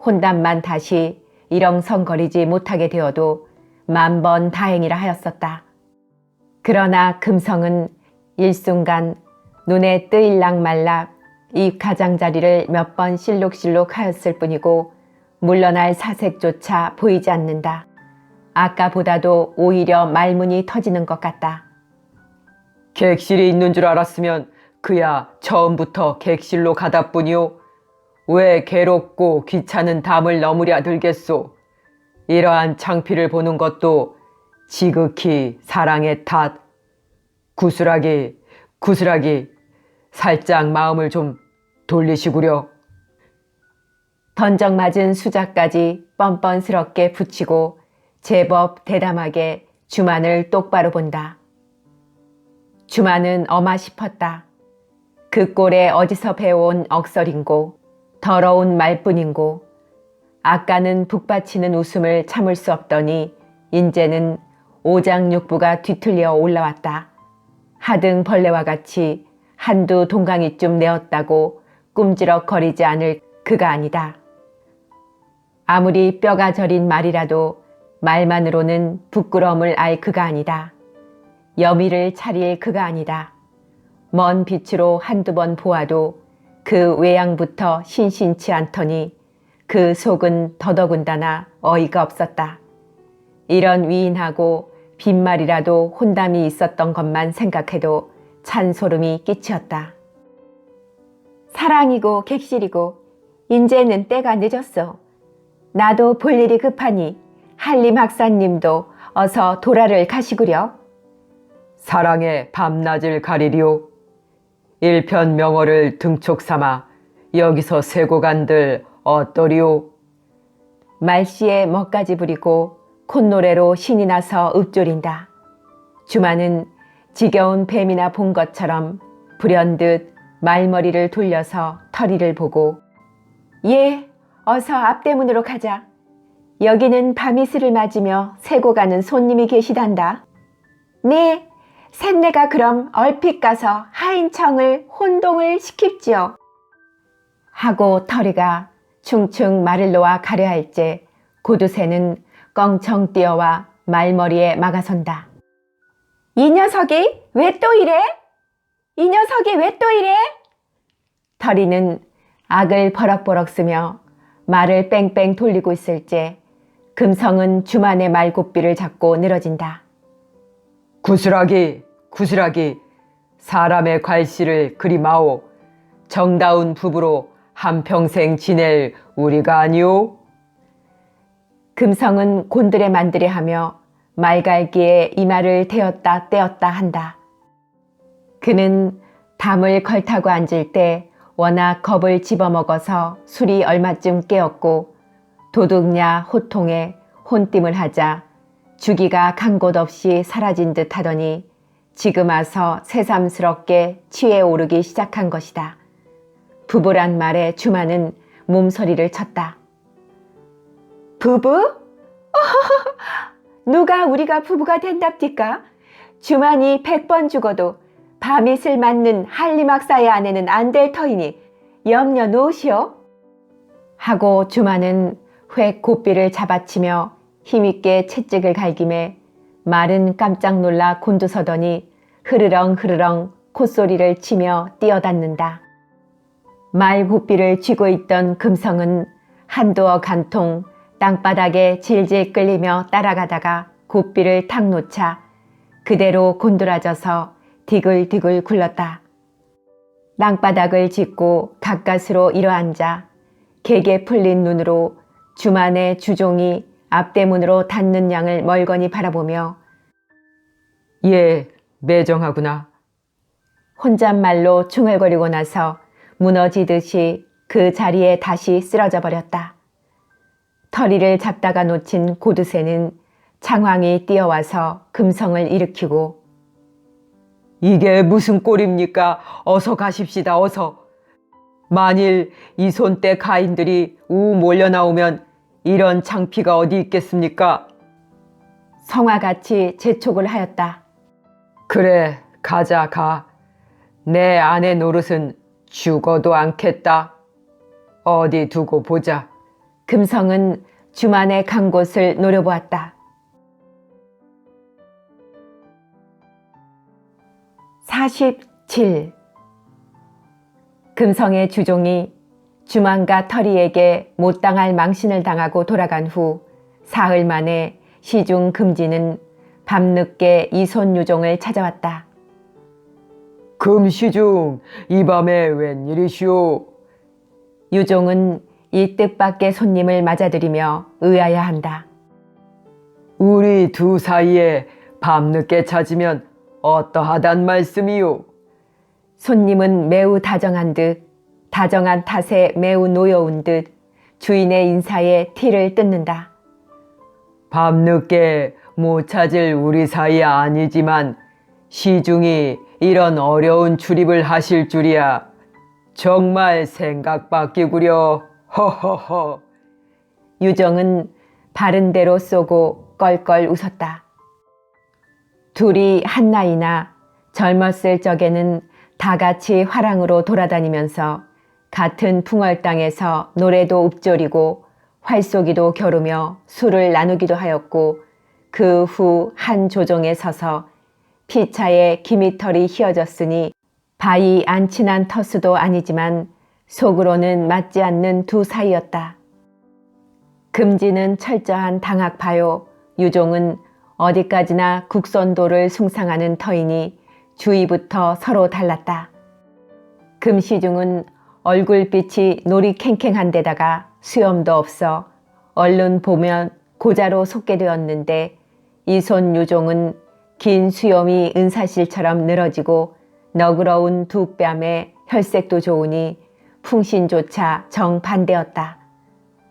혼담만 다시 일렁성거리지 못하게 되어도 만번 다행이라 하였었다. 그러나 금성은 일순간 눈에 뜨일락 말락 이 가장자리를 몇 번 실룩실룩 하였을 뿐이고 물러날 사색조차 보이지 않는다. 아까보다도 오히려 말문이 터지는 것 같다. 객실이 있는 줄 알았으면 그야 처음부터 객실로 가다 뿐이오. 왜 괴롭고 귀찮은 담을 넘으랴 들겠소. 이러한 창피를 보는 것도 지극히 사랑의 탓. 구슬아기, 살짝 마음을 좀 돌리시구려. 던정맞은 수작까지 뻔뻔스럽게 붙이고 제법 대담하게 주만을 똑바로 본다. 주만은 어마 싶었다. 그 꼴에 어디서 배워온 억설인고 더러운 말뿐인고 아까는 북받치는 웃음을 참을 수 없더니 인제는 오장육부가 뒤틀려 올라왔다. 하등 벌레와 같이 한두 동강이쯤 내었다고 꿈지럭거리지 않을 그가 아니다. 아무리 뼈가 저린 말이라도 말만으로는 부끄러움을 알 그가 아니다. 여미를 차릴 그가 아니다. 먼 빛으로 한두 번 보아도 그 외양부터 신신치 않더니 그 속은 더더군다나 어이가 없었다. 이런 위인하고 빈말이라도 혼담이 있었던 것만 생각해도 찬소름이 끼치었다. 사랑이고 객실이고 인제는 때가 늦었어. 나도 볼 일이 급하니 한림 학사님도 어서 도라를 가시구려. 사랑의 밤낮을 가리리오. 일편명어를 등촉 삼아 여기서 세고 간들 어떠리오. 말씨에 멋까지 부리고 콧노래로 신이 나서 읊조린다. 주마는 지겨운 뱀이나 본 것처럼 불현듯 말머리를 돌려서 터리를 보고 예, 어서 앞대문으로 가자. 여기는 밤이슬을 맞으며 세고 가는 손님이 계시단다. 네, 셋내가 그럼 얼핏 가서 하인청을 혼동을 시킵지요. 하고 터리가 충충 말을 놓아 가려 할째 고두새는 껑청 뛰어와 말머리에 막아선다. 이 녀석이 왜 또 이래? 이 녀석이 왜 또 이래? 터리는 악을 버럭버럭 쓰며 말을 뺑뺑 돌리고 있을째 금성은 주만의 말고삐를 잡고 늘어진다. 구슬하기, 구슬하기, 사람의 괄시를 그리 마오. 정다운 부부로 한평생 지낼 우리가 아니오. 금성은 곤드레 만드레 하며 말갈기에 이마를 대었다 떼었다 한다. 그는 담을 걸타고 앉을 때 워낙 겁을 집어먹어서 술이 얼마쯤 깨었고 도둑냐 호통에 혼띔을 하자 주기가 간 곳 없이 사라진 듯 하더니 지금 와서 새삼스럽게 취해 오르기 시작한 것이다. 부부란 말에 주마는 몸서리를 쳤다. 부부? 누가 우리가 부부가 된답디까? 주만이 100번 죽어도 밤이슬 맞는 한림학사의 아내는 안 될 터이니 염려 놓으시오. 하고 주만은 획 고삐를 잡아치며 힘있게 채찍을 갈김에 말은 깜짝 놀라 곤두서더니 흐르렁 흐르렁 콧소리를 치며 뛰어닿는다. 말 고삐를 쥐고 있던 금성은 한두어 간통 땅바닥에 질질 끌리며 따라가다가 고삐를 탁 놓자 그대로 곤드라져서 디글디글 굴렀다. 땅바닥을 짚고 가까스로 일어앉아 개게 풀린 눈으로 주만의 주종이 앞대문으로 닿는 양을 멀거니 바라보며 예, 매정하구나. 혼잣말로 중얼거리고 나서 무너지듯이 그 자리에 다시 쓰러져 버렸다. 터리를 잡다가 놓친 고두새는 장황이 뛰어와서 금성을 일으키고 이게 무슨 꼴입니까? 어서 가십시다, 어서. 만일 이 손때 가인들이 우 몰려 나오면 이런 창피가 어디 있겠습니까? 성화같이 재촉을 하였다. 그래, 가자, 가. 내 아내 노릇은 죽어도 않겠다. 어디 두고 보자. 금성은 주만의 간 곳을 노려보았다. 47. 금성의 주종이 주만과 터리에게 못 당할 망신을 당하고 돌아간 후 사흘 만에 시중 금지는 밤늦게 이손 유종을 찾아왔다. 금시중, 이 밤에 웬일이시오? 유종은 이 뜻밖의 손님을 맞아들이며 의아해한다. 우리 두 사이에 밤늦게 찾으면 어떠하단 말씀이요? 손님은 매우 다정한 듯 다정한 탓에 매우 노여운 듯 주인의 인사에 티를 뜯는다. 밤늦게 못 찾을 우리 사이 아니지만 시중이 이런 어려운 출입을 하실 줄이야. 정말 생각밖이구려. 허허허. 유정은 바른 대로 쏘고 껄껄 웃었다. 둘이 한 나이나 젊었을 적에는 다 같이 화랑으로 돌아다니면서 같은 풍월 땅에서 노래도 읊조리고 활쏘기도 겨루며 술을 나누기도 하였고 그 후 한 조정에 서서 피차에 기미털이 휘어졌으니 바이 안 친한 터수도 아니지만 속으로는 맞지 않는 두 사이였다. 금지는 철저한 당학파요. 유종은 어디까지나 국선도를 숭상하는 터이니 주위부터 서로 달랐다. 금시중은 얼굴빛이 놀이 캥캥한 데다가 수염도 없어 얼른 보면 고자로 속게 되었는데 이손 유종은 긴 수염이 은사실처럼 늘어지고 너그러운 두 뺨에 혈색도 좋으니 풍신조차 정반대였다.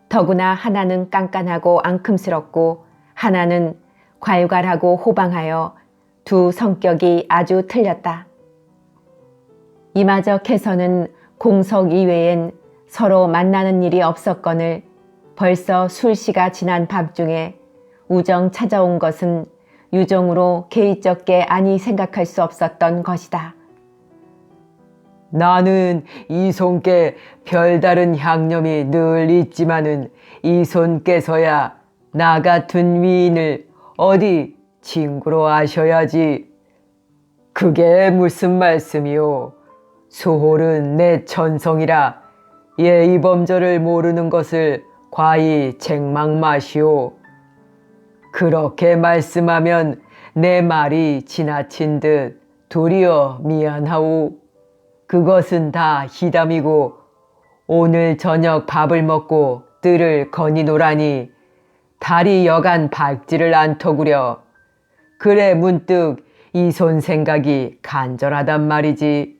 더구나 하나는 깐깐하고 앙큼스럽고 하나는 괄괄하고 호방하여 두 성격이 아주 틀렸다. 이마저캐서는 공석 이외엔 서로 만나는 일이 없었거늘 벌써 술시가 지난 밤중에 우정 찾아온 것은 유종으로 개의쩍게 아니 생각할 수 없었던 것이다. 나는 이손께 별다른 향념이 늘 있지만은 이손께서야 나 같은 위인을 어디 친구로 아셔야지. 그게 무슨 말씀이오. 수홀은 내 천성이라 예의범절을 모르는 것을 과히 책망 마시오. 그렇게 말씀하면 내 말이 지나친 듯 도리어 미안하오. 그것은 다 희담이고 오늘 저녁 밥을 먹고 뜰을 거니노라니 달이 여간 밝지를 않더구려. 그래 문득 이손 생각이 간절하단 말이지.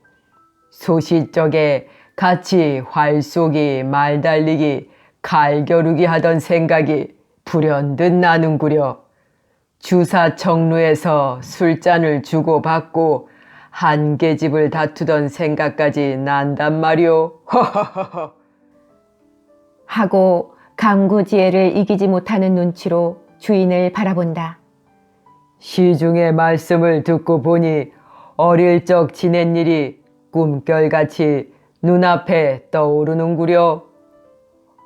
소시적에 같이 활 쏘기 말 달리기 칼 겨루기 하던 생각이 불현듯 나는구려. 주사 청루에서 술잔을 주고받고 한 계집을 다투던 생각까지 난단 말이오. 하고 감구지혜를 이기지 못하는 눈치로 주인을 바라본다. 시중의 말씀을 듣고 보니 어릴 적 지낸 일이 꿈결같이 눈앞에 떠오르는구려.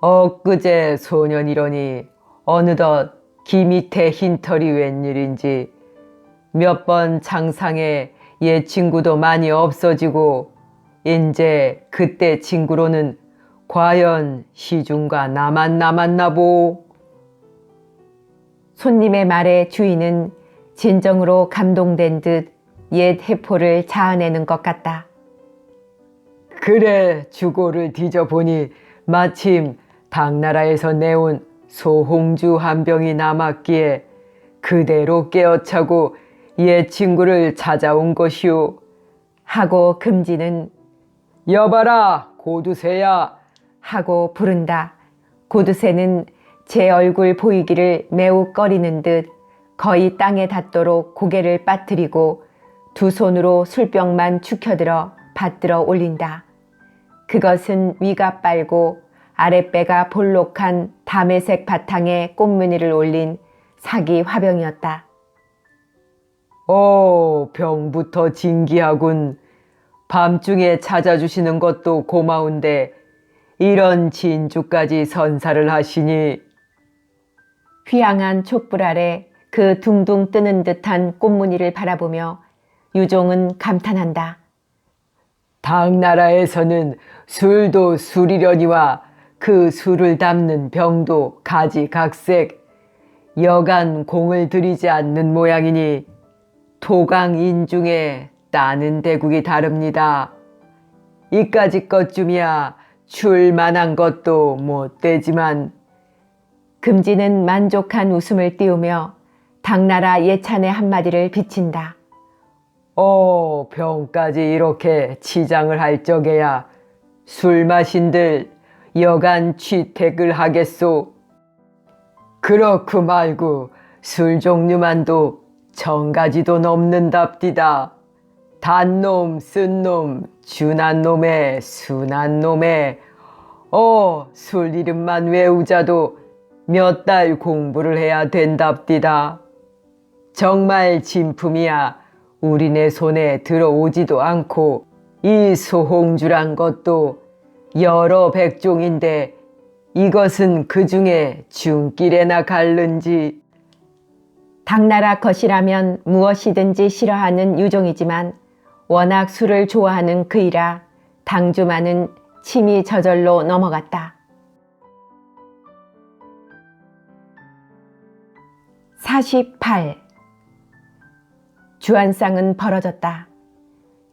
엊그제 소년이러니 어느덧 귀 밑에 흰털이 웬일인지 몇 번 장상에 옛 친구도 많이 없어지고 인제 그때 친구로는 과연 시중과 나만 남았나 보. 손님의 말에 주인은 진정으로 감동된 듯 옛 해포를 자아내는 것 같다. 그래 주고를 뒤져보니 마침 당나라에서 내온 소홍주 한 병이 남았기에 그대로 깨어차고 옛 친구를 찾아온 것이오. 하고 금지는 여봐라 고두새야 하고 부른다. 고두새는 제 얼굴 보이기를 매우 꺼리는 듯 거의 땅에 닿도록 고개를 빠뜨리고 두 손으로 술병만 축혀들어 받들어 올린다. 그것은 위가 빨고 아랫배가 볼록한 담회색 바탕에 꽃무늬를 올린 사기 화병이었다. 병부터 진기하군. 밤중에 찾아주시는 것도 고마운데 이런 진주까지 선사를 하시니. 휘황한 촛불 아래 그 둥둥 뜨는 듯한 꽃무늬를 바라보며 유종은 감탄한다. 당나라에서는 술도 술이려니와 그 술을 담는 병도 가지각색 여간 공을 들이지 않는 모양이니 토강 인중에 따는 대국이 다릅니다. 이까짓 것쯤이야 출만한 것도 못 되지만. 금지는 만족한 웃음을 띄우며 당나라 예찬의 한마디를 비친다. 병까지 이렇게 치장을 할 적에야 술 마신들 여간 취택을 하겠소. 그렇고 말고 술 종류만도 1000가지도 넘는답디다. 단놈, 쓴놈, 준한 놈에, 순한 놈에 술 이름만 외우자도 몇 달 공부를 해야 된답디다. 정말 진품이야 우리네 손에 들어오지도 않고 이 소홍주란 것도 여러 백종인데 이것은 그 중에 중길에나 갈른지. 당나라 것이라면 무엇이든지 싫어하는 유종이지만 워낙 술을 좋아하는 그이라 당주만은 침이 저절로 넘어갔다. 48. 주안상은 벌어졌다.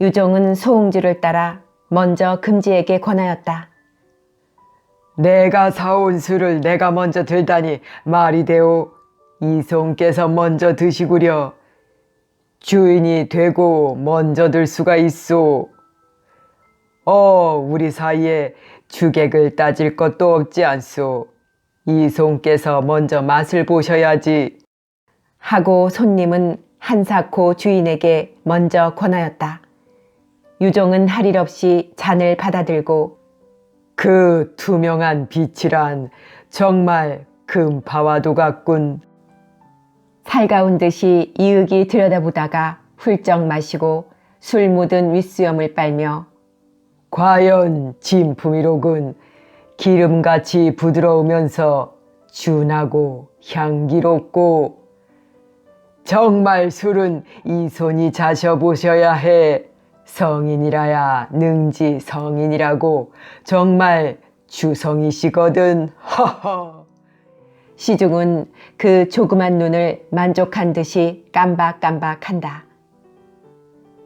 유종은 소홍주를 따라 먼저 금지에게 권하였다. 내가 사온 술을 내가 먼저 들다니 말이 되오. 이송께서 먼저 드시구려. 주인이 되고 먼저 들 수가 있소. 우리 사이에 주객을 따질 것도 없지 않소. 이송께서 먼저 맛을 보셔야지. 하고 손님은 한사코 주인에게 먼저 권하였다. 유종은 할 일 없이 잔을 받아들고 그 투명한 빛이란 정말 금파와도 같군. 살가운 듯이 이윽이 들여다보다가 훌쩍 마시고 술 묻은 윗수염을 빨며 과연 진품이로군. 기름같이 부드러우면서 준하고 향기롭고. 정말 술은 이 손이 자셔보셔야 해. 성인이라야 능지 성인이라고. 정말 주성이시거든. 허허. 시중은 그 조그만 눈을 만족한 듯이 깜박깜박한다.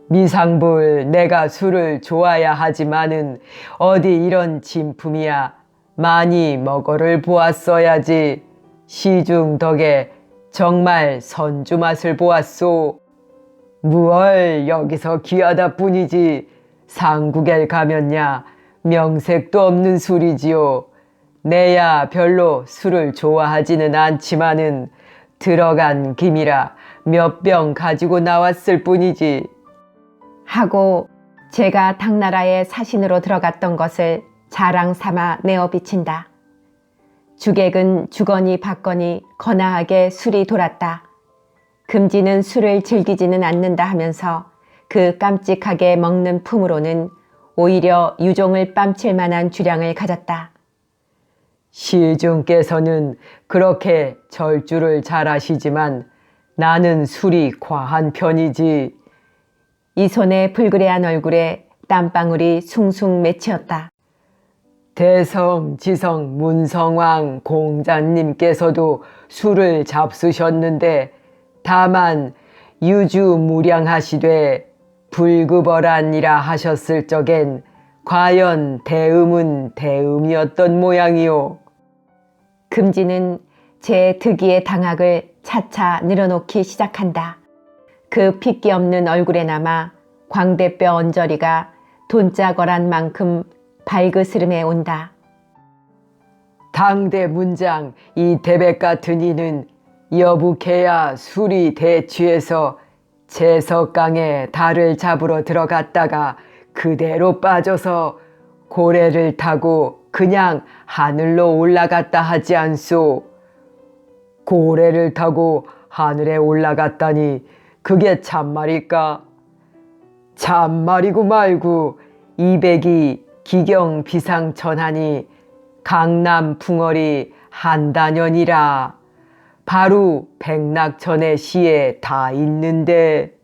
미상불 내가 술을 좋아야 하지만은 어디 이런 진품이야. 많이 먹어를 보았어야지. 시중 덕에 정말 선주 맛을 보았소. 무얼 여기서 귀하다 뿐이지. 상국에 가면야 명색도 없는 술이지요. 내야 별로 술을 좋아하지는 않지만은 들어간 김이라 몇 병 가지고 나왔을 뿐이지. 하고 제가 당나라에 사신으로 들어갔던 것을 자랑 삼아 내어 비친다. 주객은 주거니 받거니 거나하게 술이 돌았다. 금지는 술을 즐기지는 않는다 하면서 그 깜찍하게 먹는 품으로는 오히려 유종을 뺨칠 만한 주량을 가졌다. 시중께서는 그렇게 절주를 잘하시지만 나는 술이 과한 편이지. 이 손의 불그레한 얼굴에 땀방울이 숭숭 맺히었다. 대성, 지성, 문성왕 공자님께서도 술을 잡수셨는데 다만 유주무량하시되 불급어란이라 하셨을 적엔 과연 대음은 대음이었던 모양이요. 금지는 제 득이의 당학을 차차 늘어놓기 시작한다. 그 핏기 없는 얼굴에 남아 광대뼈 언저리가 돈짜거란 만큼 발그스름해 온다. 당대 문장 이 대백 같은 이는 여북해야 술이 대취해서 제석강에 달을 잡으러 들어갔다가 그대로 빠져서 고래를 타고 그냥 하늘로 올라갔다 하지 않소. 고래를 타고 하늘에 올라갔다니 그게 참말일까? 참말이고 말고 200이 기경 비상천하니 강남 풍월이 한단연이라. 바로 백낙천의 시에 다 있는데.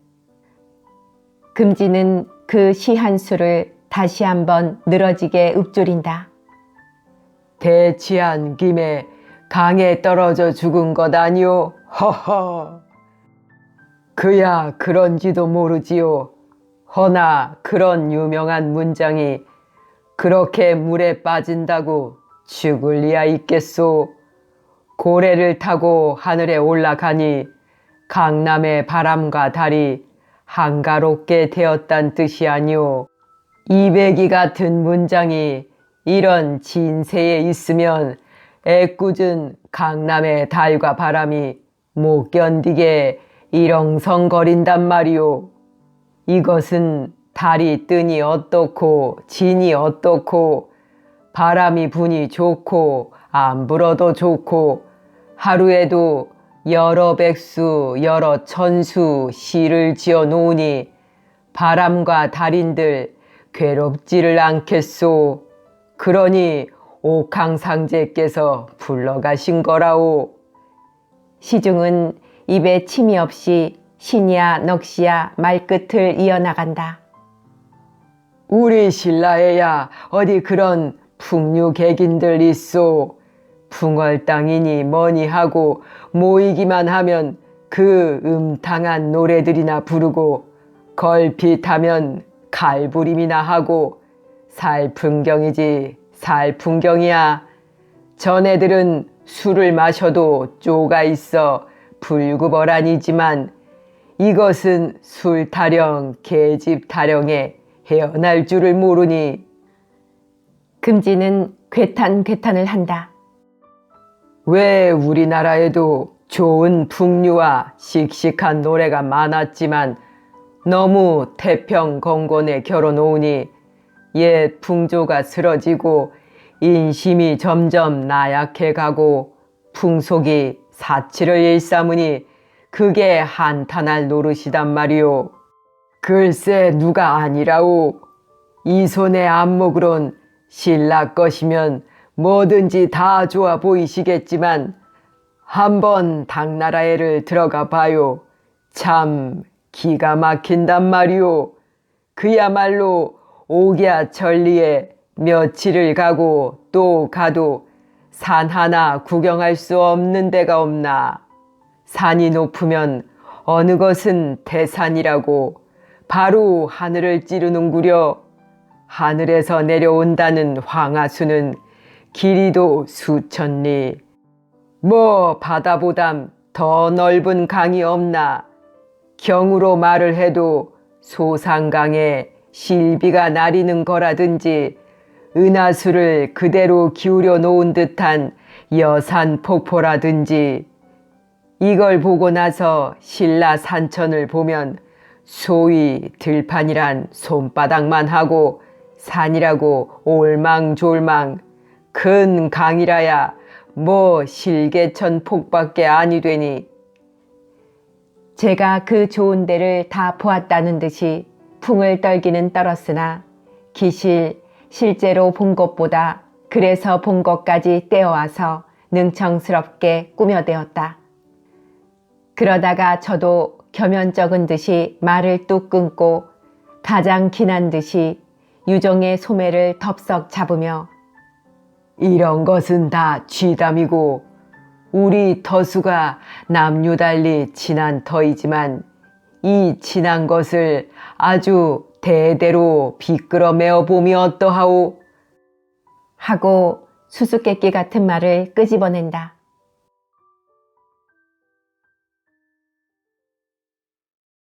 금지는 그 시 한 수를 다시 한번 늘어지게 읊조린다. 대치한 김에 강에 떨어져 죽은 것 아니오. 허허. 그야 그런지도 모르지요. 허나 그런 유명한 문장이 그렇게 물에 빠진다고 죽을 리야 있겠소. 고래를 타고 하늘에 올라가니 강남의 바람과 달이 한가롭게 되었단 뜻이 아니오. 200이 같은 문장이 이런 진세에 있으면 애꿎은 강남의 달과 바람이 못 견디게 일렁성거린단 말이오. 이것은 달이 뜨니 어떻고 진이 어떻고 바람이 부니 좋고 안 불어도 좋고 하루에도 여러 백수 여러 천수 시를 지어 놓으니 바람과 달인들 괴롭지를 않겠소. 그러니 옥황상제께서 불러가신 거라오. 시중은 입에 침이 없이 신이야 넋이야 말끝을 이어나간다. 우리 신라에야 어디 그런 풍류객인들 있소. 풍월땅이니 뭐니 하고 모이기만 하면 그 음탕한 노래들이나 부르고 걸핏하면 칼부림이나 하고 살풍경이지 살풍경이야. 전애들은 술을 마셔도 쪼가 있어 불구벌아니지만 이것은 술 타령 계집 타령에 헤어날 줄을 모르니. 금지는 괴탄괴탄을 한다. 왜 우리나라에도 좋은 풍류와 씩씩한 노래가 많았지만 너무 태평건곤에 결어놓으니 옛 풍조가 쓰러지고 인심이 점점 나약해가고 풍속이 사치를 일삼으니 그게 한탄할 노릇이단 말이오. 글쎄 누가 아니라오. 이 손의 안목으론 신라 것이면 뭐든지 다 좋아 보이시겠지만 한번 당나라에를 들어가 봐요. 참 기가 막힌단 말이오. 그야말로 옥야천리에 며칠을 가고 또 가도 산 하나 구경할 수 없는 데가 없나. 산이 높으면 어느 것은 태산이라고 바로 하늘을 찌르는구려. 하늘에서 내려온다는 황하수는 길이도 수천리. 뭐 바다보담 더 넓은 강이 없나. 경으로 말을 해도 소상강에 실비가 나리는 거라든지 은하수를 그대로 기울여 놓은 듯한 여산 폭포라든지. 이걸 보고 나서 신라 산천을 보면 소위 들판이란 손바닥만 하고 산이라고 올망졸망 큰 강이라야 뭐 실개천 폭밖에 아니 되니. 제가 그 좋은 데를 다 보았다는 듯이 풍을 떨기는 떨었으나 기실 실제로 본 것보다 그래서 본 것까지 떼어와서 능청스럽게 꾸며대었다. 그러다가 저도 겸연쩍은 듯이 말을 뚝 끊고 가장 긴한 듯이 유종의 소매를 덥석 잡으며 이런 것은 다 쥐담이고 우리 터수가 남유달리 친한 터이지만 이 친한 것을 아주 대대로 비끌어 메어 봄이 어떠하오? 하고 수수께끼 같은 말을 끄집어낸다.